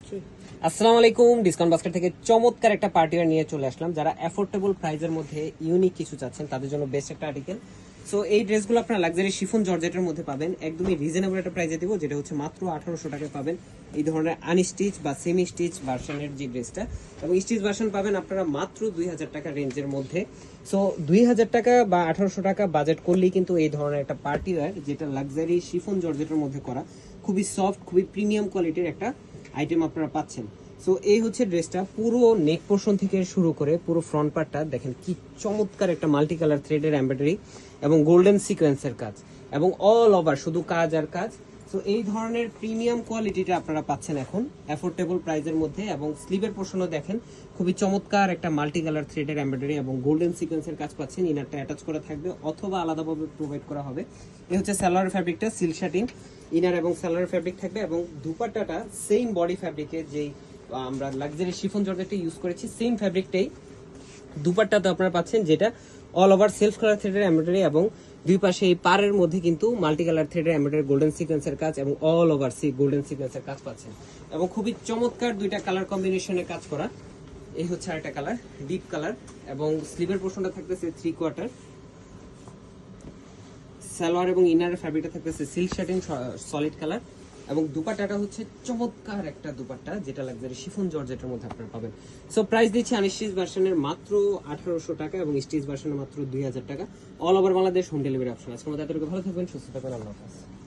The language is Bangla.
আসসালামু আলাইকুম, ডিসকাউন্ট বাস্কেট থেকে চমৎকার একটা পার্টিওয়ার নিয়ে চলে আসলাম। যারা অ্যাফোর্ডেবল প্রাইসের মধ্যে ইউনিক কিছু চাচ্ছেন তাদের জন্য বেস্ট একটা আর্টিকেল। সো এই ড্রেসগুলো আপনারা লাক্সারি শিফন জর্জেটের মধ্যে পাবেন, একদমই রিজনেবল একটা প্রাইসে দিব, যেটা হচ্ছে মাত্র 1800 টাকায় পাবেন এই ধরনের আনস্টিচ বা সেমি স্টিচ ভার্সনের যে ড্রেসটা, এবং স্টিচ ভার্সন পাবেন আপনারা মাত্র 2000 টাকা রেঞ্জের মধ্যে। সো 2000 টাকা বা 1800 টাকা বাজেট করলেই কিন্তু এই ধরনের একটা পার্টিওয়ার, যেটা লাক্সারি শিফন জর্জেটের মধ্যে করা, খুবই সফট, খুবই প্রিমিয়াম কোয়ালিটির একটা আইটেম আপনারা পাচ্ছেন। সো এই হচ্ছে ড্রেসটা, পুরো নেক পোর্শন থেকে শুরু করে পুরো ফ্রন্ট পার্টটা দেখেন কি চমৎকার একটা মাল্টি কালার থ্রেডের এমব্রয়ডারি এবং গোল্ডেন সিকোয়েন্সের কাজ, এবং অল ওভার শুধু কাজ আর কাজ। সো এই ধরনের প্রিমিয়াম কোয়ালিটিটা আপনারা পাচ্ছেন এখন অ্যাফোর্ডেবল প্রাইসের মধ্যে। এবং স্লিভের পোর্শনও দেখেন খুবই চমৎকার একটা মাল্টি কালার থ্রেডের এমব্রয়ডারি এবং গোল্ডেন সিকোয়েন্সের কাজ পাচ্ছেন। ইনারটা অ্যাটাচ করা থাকবে অথবা আলাদাভাবে প্রোভাইড করা হবে। এই হচ্ছে সালোয়ার ফ্যাব্রিকটা, সিল্ক শাটিং ইনার এবং সালোয়ার ফ্যাব্রিক থাকবে, এবং দুপাট্টাটা সেম বডি ফ্যাব্রিকের যেই আমরা লাক্সারি শিফন জর্জেটটা ইউজ করেছি সেম ফ্যাব্রিকটাই দুপাট্টাতে আপনারা পাচ্ছেন, যেটা অল ওভার সেলফ কালার থ্রেডের এমব্রয়ডারি এবং দুই পাশে এই পাড়ের মধ্যে কিন্তু মাল্টি কালার থ্রেডের এমব্রয়ডারি গোল্ডেন সিকোয়েন্সের কাজ এবং অল ওভার গোল্ডেন সিকোয়েন্সের কাজ পাচ্ছেন, এবং খুবই চমৎকার দুইটা কালার কম্বিনেশনে কাজ করা। এই হচ্ছে আরেকটা কালার, ডিপ কালার, এবং স্লিভের পোর্শনটা থাকতেছে 3/4। সালোয়ার এবং ইনারের ফ্যাব্রিকটা থাকতেছে সিল্ক শাটিং সলিড কালার, এবং দুপাট্টাটা হচ্ছে চমৎকার একটা দুপাট্টা, যেটা লাক্সারি শিফন জর্জেটের মধ্যে আপনারা পাবেন। সো প্রাইস দিচ্ছি আনস্টিচ ভার্সনের মাত্র 1800 টাকা এবং স্টিচ ভার্সনের মাত্র 2000 টাকা। All over Bangladesh home delivery option. আজকে আমাদের এতটুকু, ভালো থাকবেন, সুস্থ থাকবেন, আল্লাহ হাফেজ।